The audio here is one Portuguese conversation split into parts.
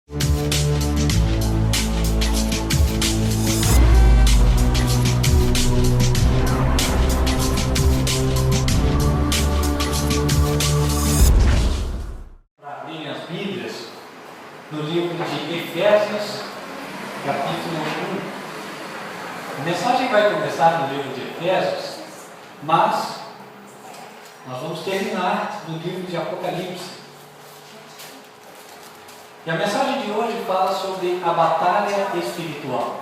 Para abrirem as Bíblias, no livro de Efésios, capítulo 1. A mensagem vai começar no livro de Efésios, mas nós vamos terminar no livro de Apocalipse. E a mensagem de hoje fala sobre a batalha espiritual.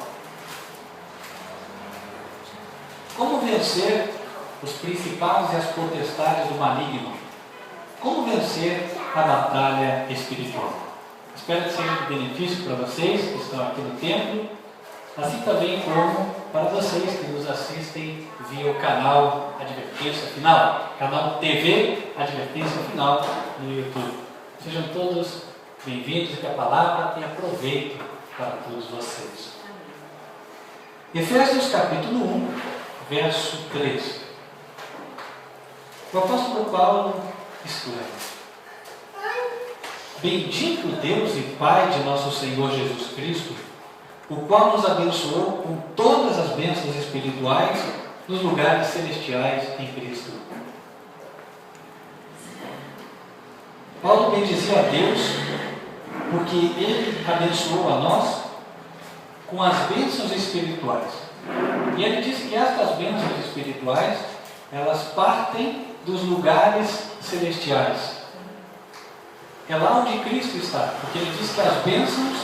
Como vencer os principados e as potestades do maligno? Como vencer a batalha espiritual? Espero que seja de benefício para vocês que estão aqui no templo, assim também como para vocês que nos assistem via o canal Advertência Final, canal TV Advertência Final no YouTube. Sejam todos bem-vindos e que a palavra tenha proveito para todos vocês. Efésios capítulo 1, verso 3. O apóstolo Paulo escreve: Bendito Deus e Pai de nosso Senhor Jesus Cristo, o qual nos abençoou com todas as bênçãos espirituais nos lugares celestiais em Cristo. Paulo bendizia a Deus porque Ele abençoou a nós com as bênçãos espirituais. E ele disse que estas bênçãos espirituais, elas partem dos lugares celestiais. É lá onde Cristo está, porque ele diz que as bênçãos,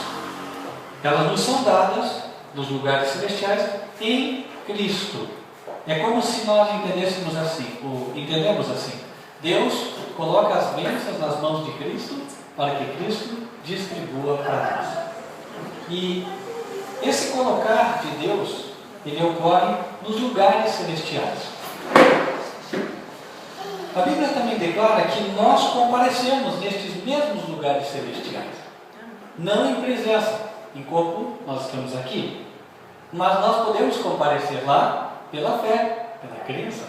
elas nos são dadas nos lugares celestiais em Cristo. É como se nós entendemos assim: Deus coloca as bênçãos nas mãos de Cristo para que Cristo distribua para nós. E esse colocar de Deus, ele ocorre nos lugares celestiais. A Bíblia também declara que nós comparecemos nestes mesmos lugares celestiais. Não em presença, em corpo nós estamos aqui, mas nós podemos comparecer lá pela fé, pela crença.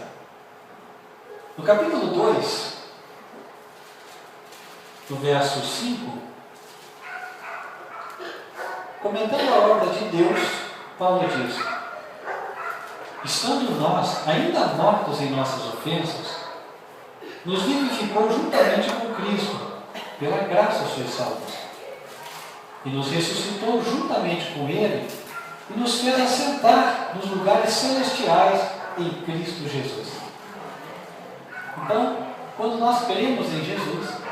No capítulo 2, no verso 5, comentando a obra de Deus, Paulo diz: Estando nós ainda mortos em nossas ofensas, nos vivificou juntamente com Cristo, pela graça sois salvos. E nos ressuscitou juntamente com Ele, e nos fez assentar nos lugares celestiais em Cristo Jesus. Então, quando nós cremos em Jesus,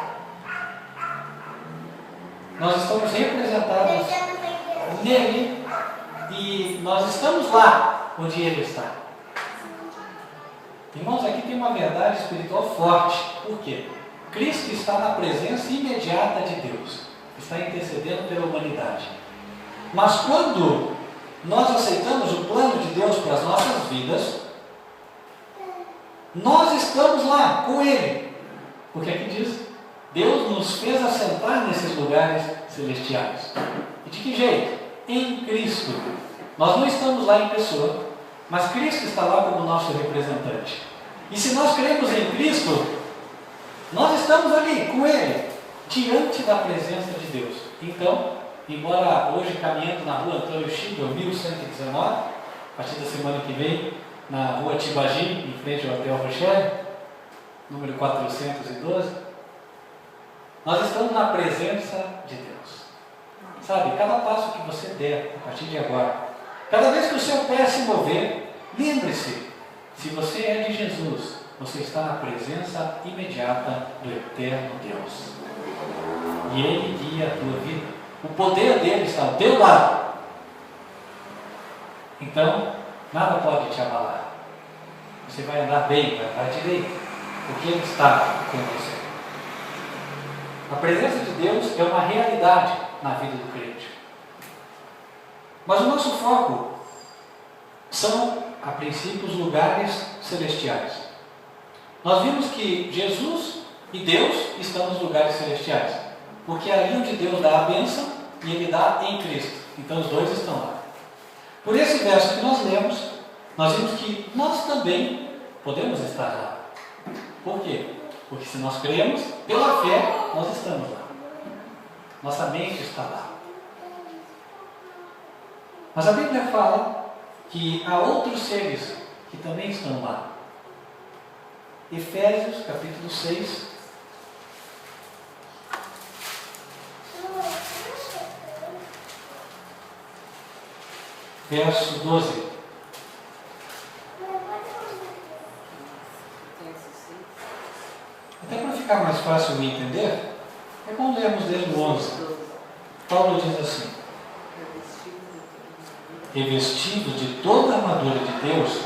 nós estamos representados nele e nós estamos lá onde Ele está. Irmãos, aqui tem uma verdade espiritual forte. Por quê? Cristo está na presença imediata de Deus, está intercedendo pela humanidade. Mas quando nós aceitamos o plano de Deus para as nossas vidas, nós estamos lá com Ele. Porque aqui diz: Deus nos fez assentar nesses lugares celestiais. E de que jeito? Em Cristo. Nós não estamos lá em pessoa, mas Cristo está lá como nosso representante. E se nós cremos em Cristo, nós estamos ali com Ele, diante da presença de Deus. Então, embora hoje caminhando na rua Antônio Chico, 1119, a partir da semana que vem, na rua Tibagi, em frente ao Hotel Rochelle, número 412, nós estamos na presença de Deus. Sabe, cada passo que você der, a partir de agora, cada vez que o seu pé se mover, lembre-se, se você é de Jesus, você está na presença imediata do eterno Deus. E Ele guia a tua vida. O poder dele está ao teu lado. Então, nada pode te abalar. Você vai andar bem, vai andar direito, porque Ele está com você. A presença de Deus é uma realidade na vida do crente. Mas o nosso foco são, a princípio, os lugares celestiais. Nós vimos que Jesus e Deus estão nos lugares celestiais, porque é ali onde Deus dá a bênção e Ele dá em Cristo. Então os dois estão lá. Por esse verso que nós lemos, nós vimos que nós também podemos estar lá. Por quê? Porque se nós cremos, pela fé, nós estamos lá. Nossa mente está lá. Mas a Bíblia fala que há outros seres que também estão lá. Efésios, capítulo 6. Verso 12. Até para ficar mais fácil de entender, é bom lermos desde o 11. Paulo diz assim: revestidos de toda a armadura de Deus,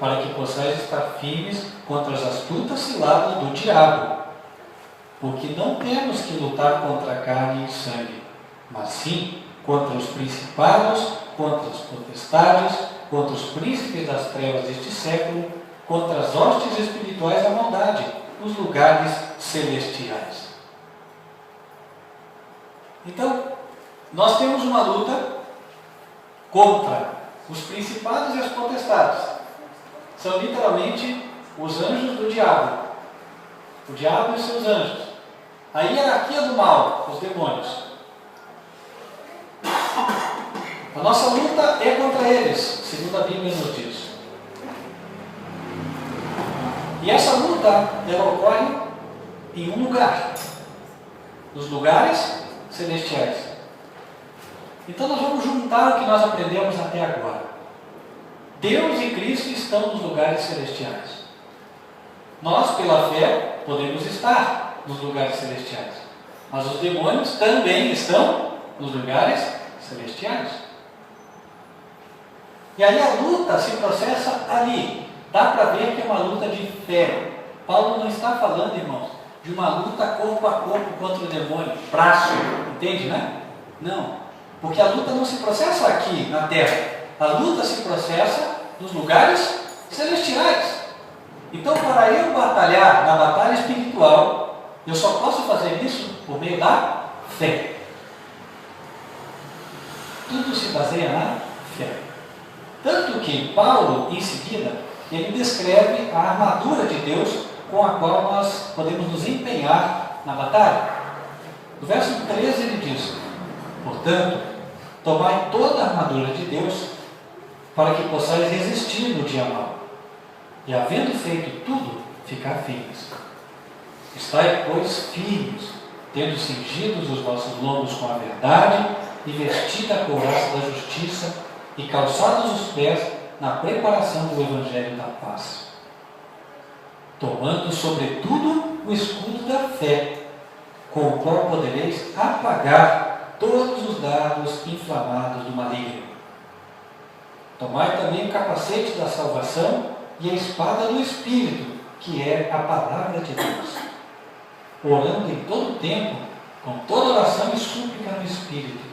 para que possais estar firmes contra as astutas ciladas do diabo. Porque não temos que lutar contra a carne e sangue, mas sim contra os principados, contra as potestades, contra os príncipes das trevas deste século, contra as hostes espirituais da maldade, nos lugares celestiais. Então, nós temos uma luta contra os principados e as potestades. São literalmente os anjos do diabo. O diabo e os seus anjos. A hierarquia do mal, os demônios. A nossa luta é contra eles, segundo a Bíblia nos diz. E essa luta, ela ocorre em um lugar. Nos lugares celestiais. Então nós vamos juntar o que nós aprendemos até agora. Deus e Cristo estão nos lugares celestiais. Nós, pela fé, podemos estar nos lugares celestiais. Mas os demônios também estão nos lugares celestiais. E aí a luta se processa ali. Dá para ver que é uma luta de fé. Paulo não está falando, irmãos, de uma luta corpo a corpo contra o demônio, braço, entende, né? Não. Porque a luta não se processa aqui na terra. A luta se processa nos lugares celestiais. Então, para eu batalhar na batalha espiritual, eu só posso fazer isso por meio da fé. Tudo se baseia na fé. Tanto que Paulo, em seguida, ele descreve a armadura de Deus com a qual nós podemos nos empenhar na batalha. No verso 13 ele diz: portanto, tomai toda a armadura de Deus, para que possais resistir no dia mau, e havendo feito tudo, ficar firmes. Estai, pois, firmes, tendo cingidos os vossos lombos com a verdade, e vestida a couraça da justiça, e calçados os pés na preparação do Evangelho da paz. Tomando sobretudo o escudo da fé, com o qual podereis apagar todos os dardos inflamados do maligno. Tomai também o capacete da salvação e a espada do Espírito, que é a palavra de Deus, orando em todo o tempo, com toda oração e súplica no Espírito,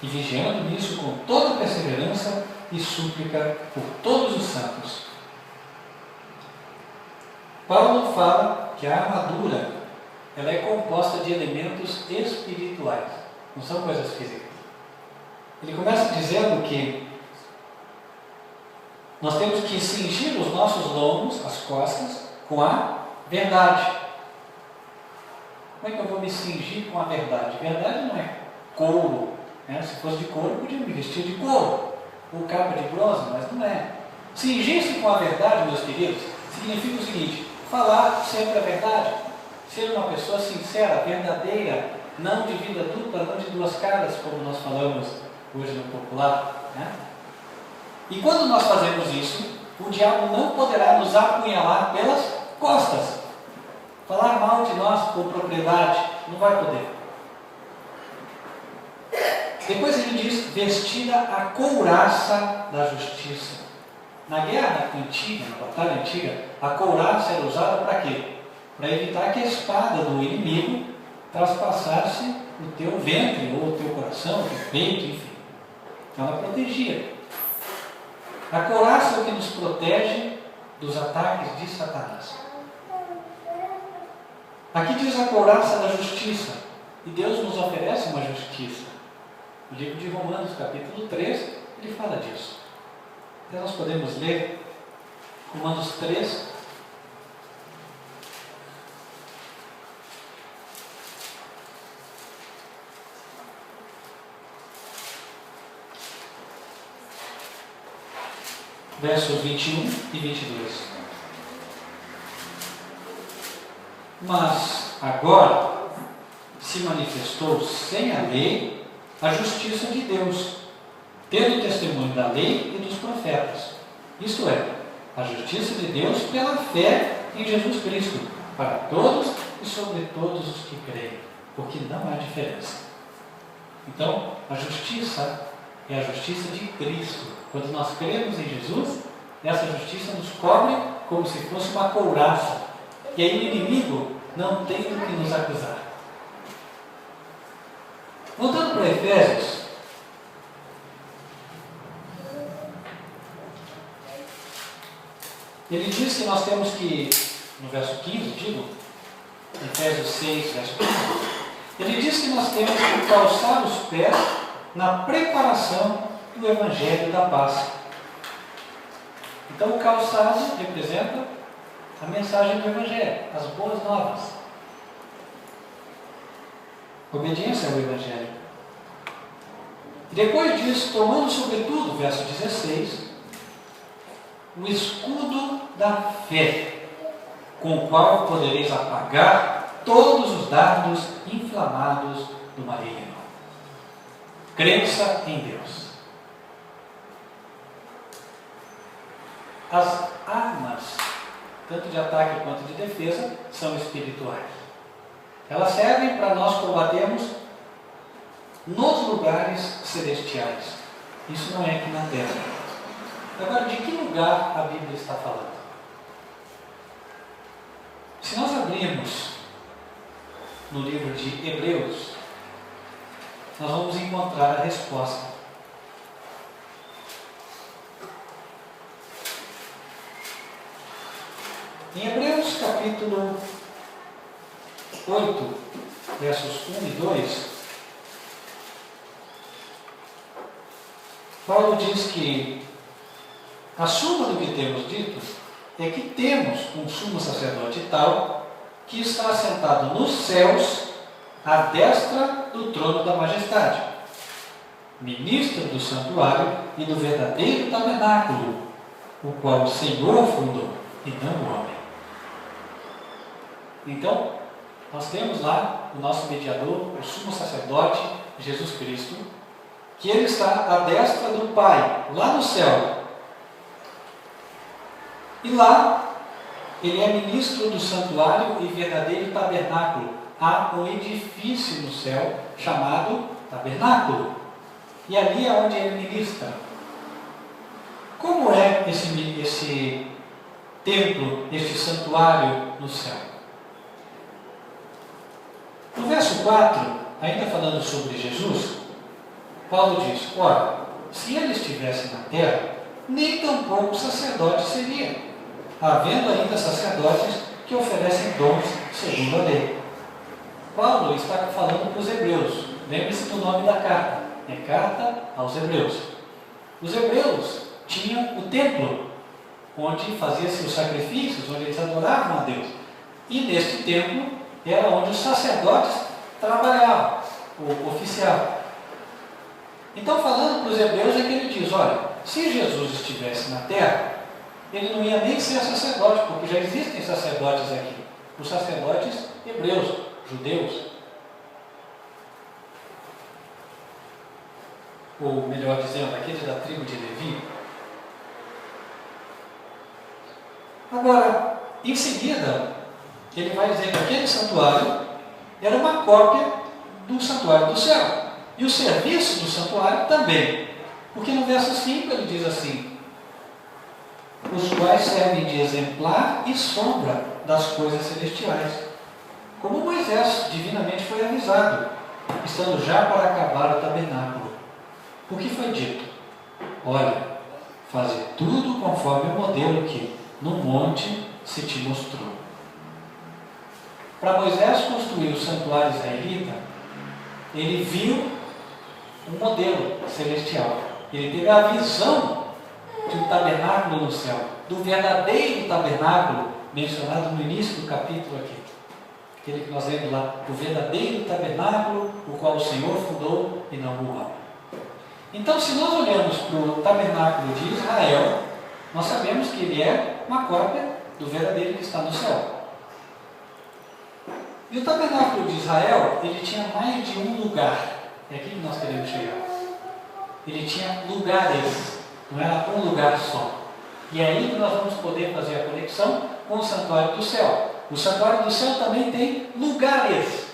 e vigiando nisso com toda perseverança e súplica por todos os santos. Paulo fala que a armadura ela é composta de elementos espirituais, não são coisas físicas. Ele começa dizendo que nós temos que cingir os nossos lombos, as costas, com a verdade. Como é que eu vou me cingir com a verdade? Verdade não é couro. Né? Se fosse de couro, eu podia me vestir de couro. Ou capa de bronze, mas não é. Cingir-se com a verdade, meus queridos, significa o seguinte: falar sempre a verdade. Ser uma pessoa sincera, verdadeira, não de vida dupla, não de duas caras, como nós falamos hoje no popular. Né? E quando nós fazemos isso, o diabo não poderá nos apunhalar pelas costas. Falar mal de nós com propriedade, não vai poder. Depois ele diz, vestida a couraça da justiça. Na guerra antiga, na batalha antiga, a couraça era usada para quê? Para evitar que a espada do inimigo traspassasse o teu ventre, ou o teu coração, o teu peito, enfim. Então ela protegia. A couraça é o que nos protege dos ataques de Satanás. Aqui diz a couraça da justiça. E Deus nos oferece uma justiça. No livro de Romanos, capítulo 3, ele fala disso. Então nós podemos ler Romanos 3. versos 21 e 22. Mas agora se manifestou sem a lei a justiça de Deus, tendo o testemunho da lei e dos profetas. Isto é, a justiça de Deus pela fé em Jesus Cristo, para todos e sobre todos os que creem, porque não há diferença. Então, a justiça é a justiça de Cristo. Quando nós cremos em Jesus, essa justiça nos cobre como se fosse uma couraça, e aí o inimigo não tem do que nos acusar. Voltando para Efésios, ele diz que nós temos que, no verso 15, Efésios 6, verso 15, ele diz que nós temos que calçar os pés na preparação do Evangelho da Paz. Então, o calçado representa a mensagem do Evangelho, as boas novas. Obediência ao Evangelho. E depois disso, tomando sobretudo, verso 16, o escudo da fé, com o qual podereis apagar todos os dardos inflamados do maligno. Crença em Deus. As armas, tanto de ataque quanto de defesa, são espirituais. Elas servem para nós combatermos nos lugares celestiais. Isso não é aqui na terra. Agora, de que lugar a Bíblia está falando? Se nós abrirmos no livro de Hebreus, nós vamos encontrar a resposta. Em Hebreus capítulo 8, versos 1 e 2, Paulo diz que a suma do que temos dito é que temos um sumo sacerdote tal que está assentado nos céus à destra do trono da majestade, ministro do santuário e do verdadeiro tabernáculo, o qual o Senhor fundou e não o homem. Então, nós temos lá o nosso mediador, o sumo sacerdote, Jesus Cristo, que ele está à destra do Pai, lá no céu. E lá, ele é ministro do santuário e verdadeiro tabernáculo. Há um edifício no céu chamado tabernáculo. E ali é onde ele ministra. Como é esse templo, este santuário no céu? No verso 4, ainda falando sobre Jesus, Paulo diz: ora, se ele estivesse na terra, nem tampouco sacerdote seria, havendo ainda sacerdotes que oferecem dons segundo a lei. Paulo está falando para os hebreus. Lembre-se do nome da carta. É carta aos hebreus. Os hebreus tinham o templo, onde fazia-se os sacrifícios, onde eles adoravam a Deus. E neste templo era onde os sacerdotes trabalhavam, o oficial. Então, falando para os hebreus, é que ele diz: olha, se Jesus estivesse na terra, ele não ia nem ser sacerdote, porque já existem sacerdotes aqui, os sacerdotes hebreus, judeus. Ou melhor dizendo, aqueles da tribo de Levi. Agora, em seguida, ele vai dizer que aquele santuário era uma cópia do santuário do céu. E o serviço do santuário também. Porque no verso 5 ele diz assim: os quais servem de exemplar e sombra das coisas celestiais. Como Moisés divinamente foi avisado, estando já para acabar o tabernáculo. O que foi dito? Olha, fazer tudo conforme o modelo que no monte se te mostrou. Para Moisés construir o santuário israelita, ele viu um modelo celestial. Ele teve a visão de um tabernáculo no céu, do verdadeiro tabernáculo mencionado no início do capítulo aqui. Aquele que nós lemos lá, o verdadeiro tabernáculo, o qual o Senhor fundou e não o homem. Então, se nós olhamos para o tabernáculo de Israel, nós sabemos que ele é uma cópia do verdadeiro que está no céu. E o tabernáculo de Israel, ele tinha mais de um lugar. É aqui que nós queremos chegar. Ele tinha lugares, não era um lugar só. E é aí que nós vamos poder fazer a conexão com o santuário do céu. O santuário do céu também tem lugares.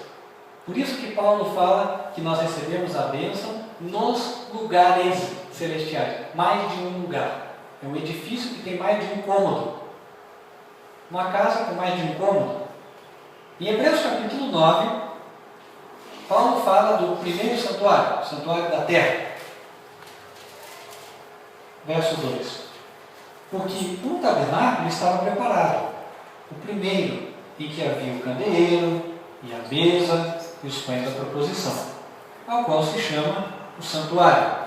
Por isso que Paulo fala que nós recebemos a bênção nos lugares celestiais. Mais de um lugar. É um edifício que tem mais de um cômodo. Uma casa com mais de um cômodo. Em Hebreus capítulo 9, Paulo fala do primeiro santuário, o santuário da terra. Verso 2. Porque um tabernáculo estava preparado. O primeiro, em que havia o candeeiro, e a mesa, e os pães da proposição, ao qual se chama o santuário.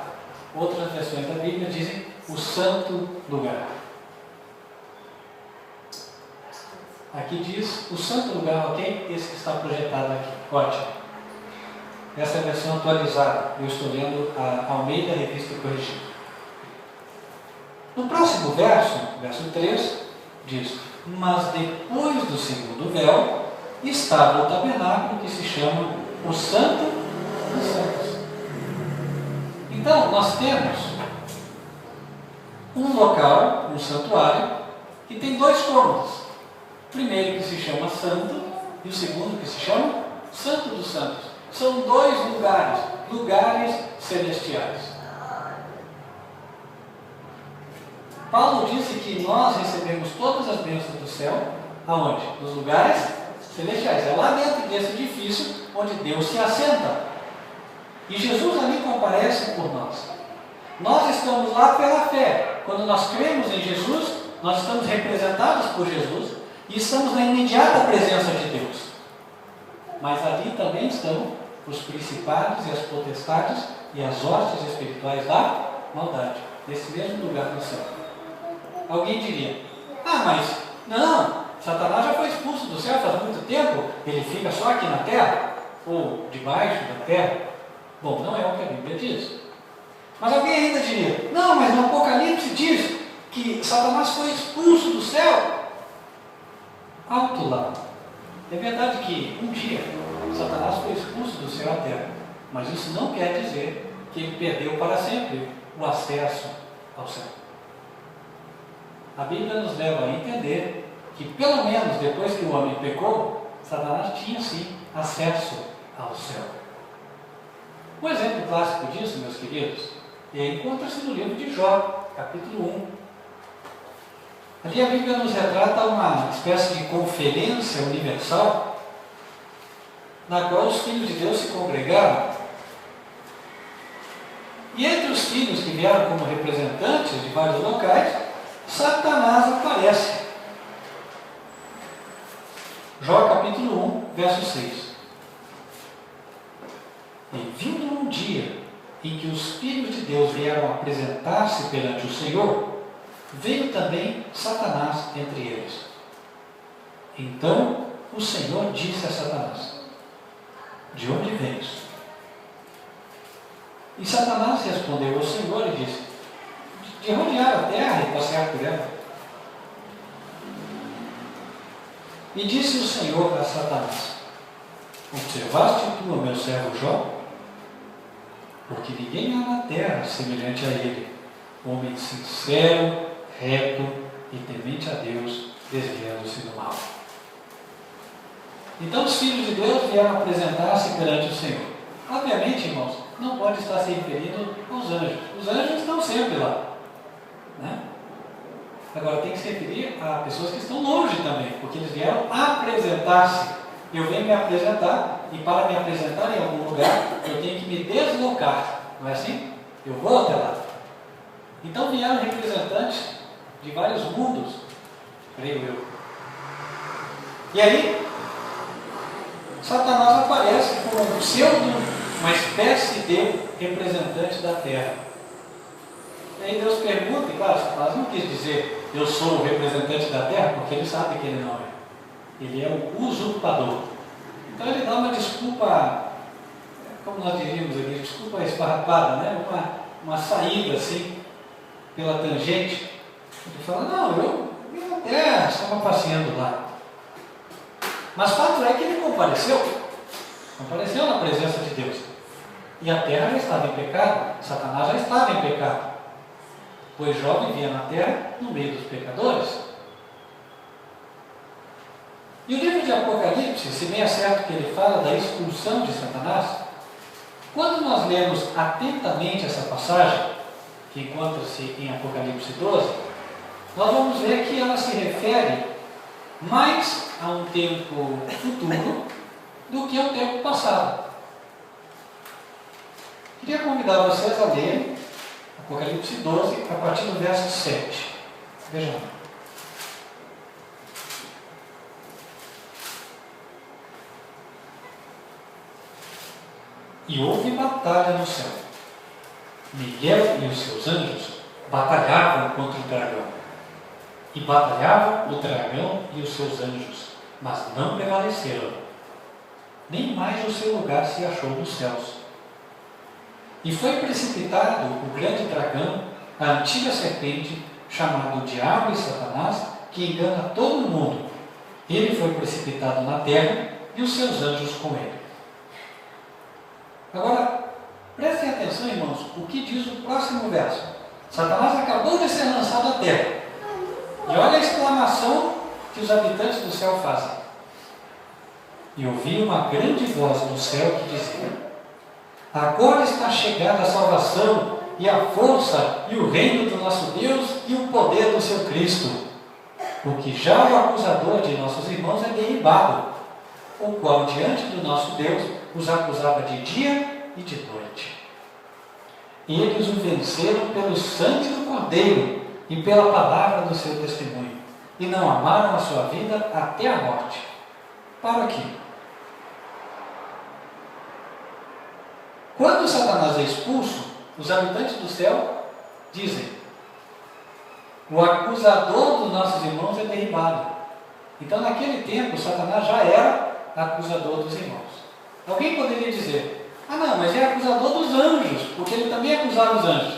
Outras versões da Bíblia dizem o santo lugar. Aqui diz o santo lugar, ok? Esse que está projetado aqui. Ótimo. Essa é a versão atualizada. Eu estou lendo a Almeida Revista Corrigida. No próximo verso, verso 3, diz: mas depois do segundo véu, estava o tabernáculo que se chama o Santo dos Santos. Então, nós temos um local, um santuário, que tem dois cômodos. O primeiro que se chama Santo e o segundo que se chama Santo dos Santos. São dois lugares, lugares celestiais. Paulo disse que nós recebemos todas as bênçãos do céu, aonde? Nos lugares celestiais. É lá dentro desse edifício onde Deus se assenta. E Jesus ali comparece por nós. Nós estamos lá pela fé. Quando nós cremos em Jesus, nós estamos representados por Jesus e estamos na imediata presença de Deus. Mas ali também estão os principados e as potestades e as hostes espirituais da maldade, nesse mesmo lugar no céu. Alguém diria: ah, mas não, Satanás já foi expulso do céu faz muito tempo, ele fica só aqui na terra, ou debaixo da terra. Bom, não é o que a Bíblia diz. Mas alguém ainda diria: não, mas no Apocalipse diz que Satanás foi expulso do céu. Alto lá. É verdade que um dia Satanás foi expulso do céu à terra, mas isso não quer dizer que ele perdeu para sempre o acesso ao céu. A Bíblia nos leva a entender que, pelo menos depois que o homem pecou, Satanás tinha sim acesso ao céu. Um exemplo clássico disso, meus queridos, encontra-se no livro de Jó, capítulo 1. Ali a Bíblia nos retrata uma espécie de conferência universal, na qual os filhos de Deus se congregaram. E entre os filhos que vieram como representantes de vários locais, Satanás aparece. Jó capítulo 1, verso 6. E vindo um dia em que os filhos de Deus vieram apresentar-se perante o Senhor, veio também Satanás entre eles. Então o Senhor disse a Satanás: de onde vens? E Satanás respondeu ao Senhor e disse: de rodear a terra e passear por ela. E disse o Senhor a Satanás: observaste tu o meu servo Jó? Porque ninguém há na terra semelhante a ele, homem sincero, reto e temente a Deus, desviando-se do mal. Então os filhos de Deus vieram apresentar-se perante o Senhor. Obviamente, irmãos, não pode estar se referindo aos anjos. Os anjos estão sempre lá, né? Agora tem que se referir a pessoas que estão longe também, porque eles vieram apresentar-se. Eu venho me apresentar, e para me apresentar em algum lugar, eu tenho que me deslocar, não é assim? Eu vou até lá. Então vieram representantes de vários mundos, creio eu. E aí, Satanás aparece como um pseudo, uma espécie de representante da terra. E aí Deus pergunta, e claro, Satanás não quis dizer eu sou o representante da terra, porque ele sabe que ele não é. Ele é o usurpador. Então ele dá uma desculpa, como nós diríamos aqui, desculpa esfarrapada, né? Uma saída assim, pela tangente. Ele fala, não, eu vim na terra, estava passeando lá. Mas fato é que ele compareceu na presença de Deus. E a terra já estava em pecado, Satanás já estava em pecado. Pois Jó vivia na terra no meio dos pecadores. E o livro de Apocalipse, se bem é certo que ele fala da expulsão de Satanás, quando nós lemos atentamente essa passagem, que encontra-se em Apocalipse 12, nós vamos ver que ela se refere mais a um tempo futuro do que ao tempo passado. Queria convidar vocês a lerem Apocalipse 12, a partir do verso 7. Vejam lá. E houve batalha no céu. Miguel e os seus anjos batalhavam contra o dragão. E batalhavam o dragão e os seus anjos, mas não prevaleceram. Nem mais o seu lugar se achou nos céus. E foi precipitado o grande dragão, a antiga serpente, chamado Diabo e Satanás, que engana todo o mundo. Ele foi precipitado na terra e os seus anjos com ele. Agora, prestem atenção, irmãos, o que diz o próximo verso. Satanás acabou de ser lançado à terra. E olha a exclamação que os habitantes do céu fazem. E ouvi uma grande voz do céu que dizia: agora está chegada a salvação e a força e o reino do nosso Deus e o poder do seu Cristo, porque já o acusador de nossos irmãos é derribado, o qual diante do nosso Deus os acusava de dia e de noite. E eles o venceram pelo sangue do Cordeiro e pela palavra do seu testemunho, e não amaram a sua vida até a morte. Para aqui. Quando Satanás é expulso, os habitantes do céu dizem: o acusador dos nossos irmãos é derribado. Então, naquele tempo, Satanás já era acusador dos irmãos. Alguém poderia dizer: ah não, mas é acusador dos anjos, porque ele também acusava os anjos.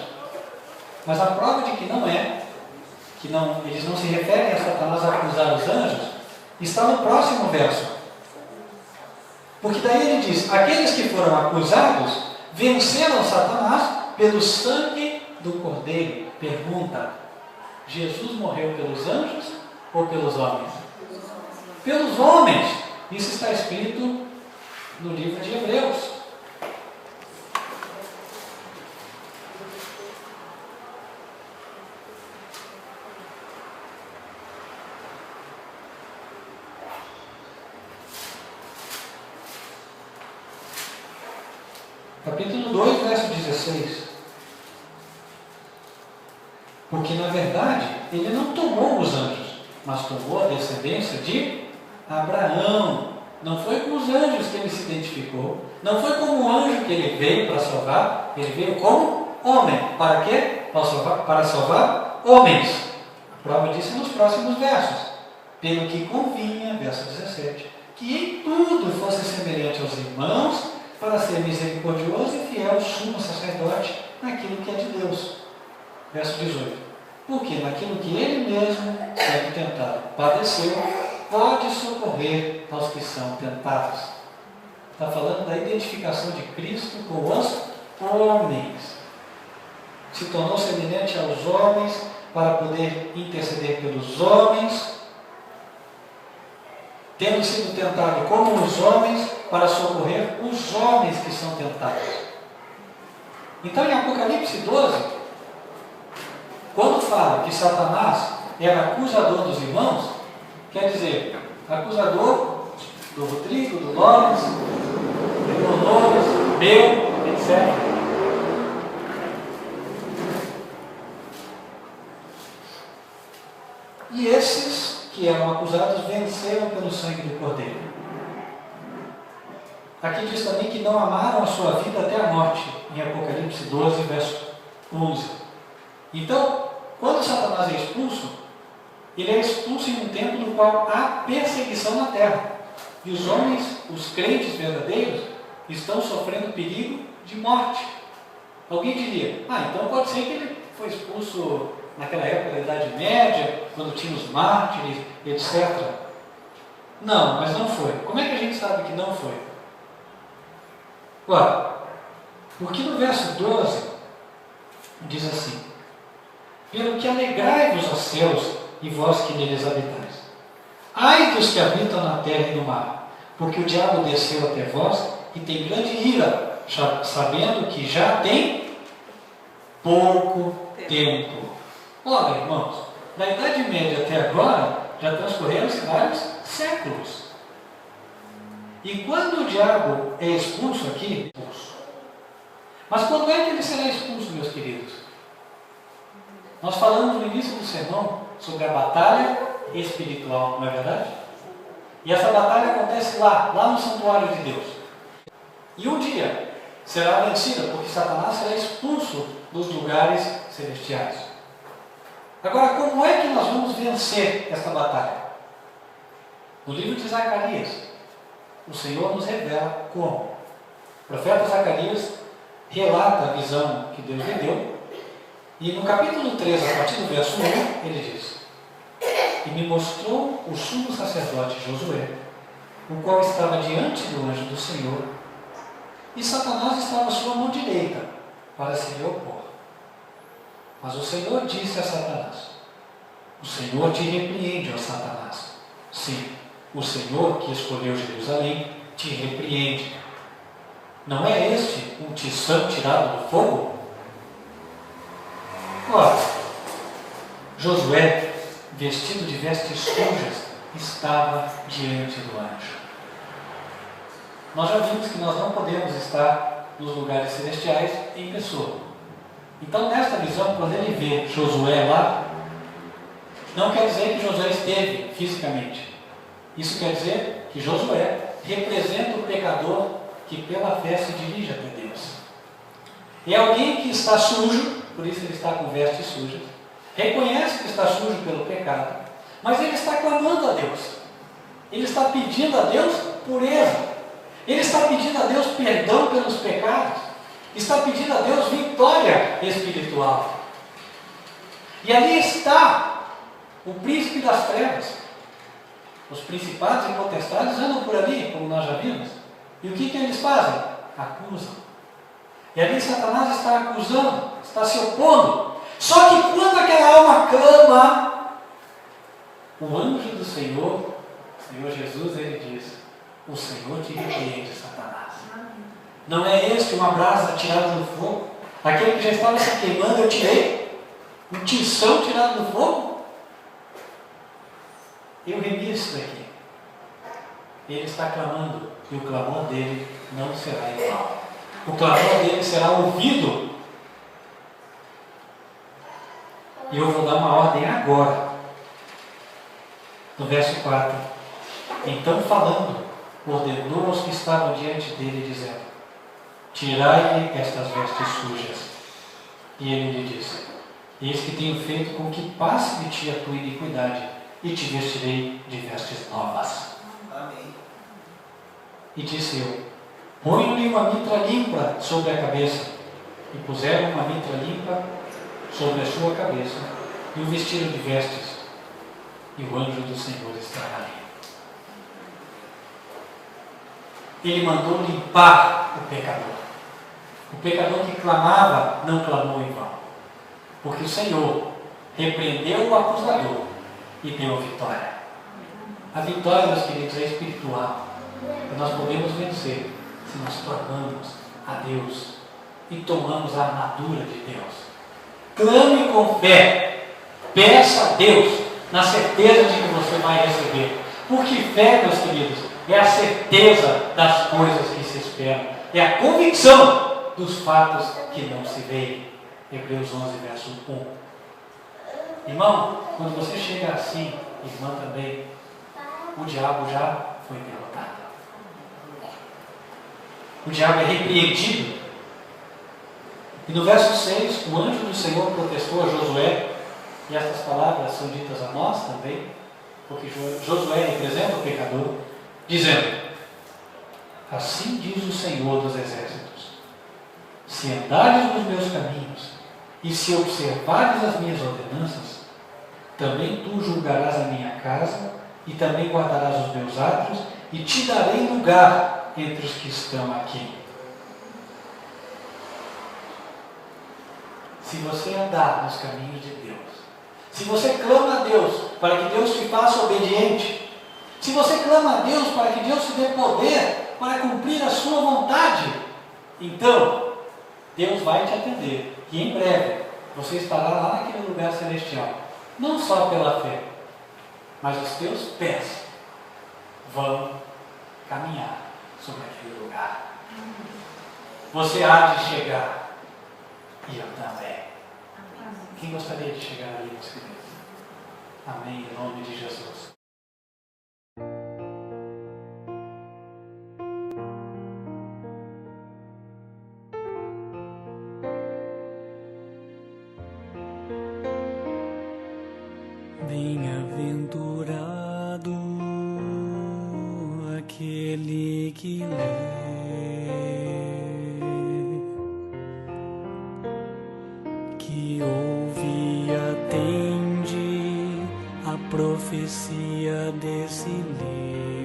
Mas a prova de que não é, eles não se referem a Satanás a acusar os anjos, está no próximo verso. Porque daí ele diz: aqueles que foram acusados venceram Satanás pelo sangue do Cordeiro. Pergunta: Jesus morreu pelos anjos ou pelos homens? Pelos homens. Isso está escrito no livro de Hebreus. Capítulo 2, verso 16. Porque, na verdade, ele não tomou os anjos, mas tomou a descendência de Abraão. Não foi com os anjos que ele se identificou. Não foi como um anjo que ele veio para salvar. Ele veio como homem. Para quê? Para salvar homens. A prova disso nos próximos versos. Pelo que convinha, verso 17, que em tudo fosse semelhante aos irmãos, para ser misericordioso e fiel sumo sacerdote naquilo que é de Deus. Verso 18. Porque naquilo que ele mesmo, sendo tentado, padeceu, pode socorrer aos que são tentados. Está falando da identificação de Cristo com os homens. Se tornou semelhante aos homens para poder interceder pelos homens, tendo sido tentado como os homens para socorrer os homens que são tentados. Então, em Apocalipse 12, quando fala que Satanás era acusador dos irmãos, quer dizer, acusador do Rodrigo, do Lawrence, do Dolores, meu, etc. E esses que eram acusados venceram pelo sangue do Cordeiro. Aqui diz também que não amaram a sua vida até a morte, em Apocalipse 12, verso 11. Então, quando Satanás é expulso, ele é expulso em um tempo no qual há perseguição na terra. E os homens, os crentes verdadeiros, estão sofrendo perigo de morte. Alguém diria: então pode ser que ele foi expulso naquela época da Idade Média, quando tinha os mártires, etc. Não, mas não foi. Como é que a gente sabe que não foi? Ora, porque no verso 12 diz assim: pelo que alegrai-vos, ó céus, e vós que neles habitais. Ai dos que habitam na terra e no mar, porque o diabo desceu até vós e tem grande ira, sabendo que já tem pouco tempo. Ora, irmãos, da Idade Média até agora, já transcorreram vários séculos. E quando o diabo é expulso aqui, expulso. Mas quando é que ele será expulso, meus queridos? Nós falamos no início do sermão sobre a batalha espiritual, não é verdade? E essa batalha acontece lá no santuário de Deus. E um dia será vencida, porque Satanás será expulso dos lugares celestiais. Agora, como é que nós vamos vencer esta batalha? No livro de Zacarias, o Senhor nos revela como. O profeta Zacarias relata a visão que Deus lhe deu, e no capítulo 3, a partir do verso 1, ele diz: e me mostrou o sumo sacerdote Josué, o qual estava diante do anjo do Senhor, e Satanás estava à sua mão direita, para se lhe opor. Mas o Senhor disse a Satanás: o Senhor te repreende, ó Satanás. Sim, o Senhor que escolheu Jerusalém te repreende. Não é este um tição tirado do fogo? Ora, Josué, vestido de vestes sujas, estava diante do anjo. Nós já vimos que nós não podemos estar nos lugares celestiais em pessoa. Então, nesta visão, quando ele vê Josué lá, não quer dizer que Josué esteve fisicamente. Isso quer dizer que Josué representa o pecador que pela fé se dirige até Deus. É alguém que está sujo, por isso ele está com vestes sujas, reconhece que está sujo pelo pecado, mas ele está clamando a Deus. Ele está pedindo a Deus pureza. Ele está pedindo a Deus perdão pelos pecados. Está pedindo a Deus vitória espiritual. E ali está o príncipe das trevas. Os principados e potestades andam por ali, como nós já vimos. E o que eles fazem? Acusam. E ali Satanás está acusando, está se opondo. Só que quando aquela alma clama, o anjo do Senhor, o Senhor Jesus, ele diz: o Senhor te repreende, Satanás. Não é este uma brasa tirada do fogo? Aquele que já estava se queimando, eu tirei? Um tição tirado do fogo? Eu remi isso daqui. Ele está clamando, e o clamor dele não será igual. O clamor dele será ouvido. E eu vou dar uma ordem agora. No verso 4. Então, falando, ordenou aos que estavam diante dele, dizendo: tirai-lhe estas vestes sujas. E ele lhe disse: eis que tenho feito com que passe de ti a tua iniquidade, e te vestirei de vestes novas. Amém. E disse eu: ponho-lhe uma mitra limpa sobre a cabeça. E puseram uma mitra limpa sobre a sua cabeça, e o vestiram de vestes. E o anjo do Senhor estava ali. Ele mandou limpar o pecador. O pecador que clamava, não clamou em vão. Porque o Senhor repreendeu o acusador e deu a vitória. A vitória, meus queridos, é espiritual. E nós podemos vencer se nós clamamos a Deus e tomamos a armadura de Deus. Clame com fé. Peça a Deus na certeza de que você vai receber. Porque fé, meus queridos, é a certeza das coisas que se esperam. É a convicção dos fatos que não se veem. Hebreus 11, verso 1. Irmão, quando você chega assim, irmã também, o diabo já foi derrotado. O diabo é repreendido. E no verso 6, o anjo do Senhor protestou a Josué, e estas palavras são ditas a nós também, porque Josué representa o pecador, dizendo: assim diz o Senhor dos exércitos: se andares nos meus caminhos E se observares as minhas ordenanças, também tu julgarás a minha casa, e também guardarás os meus átrios, e te darei lugar entre os que estão aqui. Se você andar nos caminhos de Deus, se você clama a Deus para que Deus te faça obediente, se você clama a Deus para que Deus te dê poder para cumprir a sua vontade, então Deus vai te atender. E em breve você estará lá naquele lugar celestial. Não só pela fé, mas os teus pés vão caminhar sobre aquele lugar. Você há de chegar. E eu também. Quem gostaria de chegar ali, meus queridos? Amém, em nome de Jesus. Bem-aventurado aquele que lê, que ouve e atende a profecia desse livro.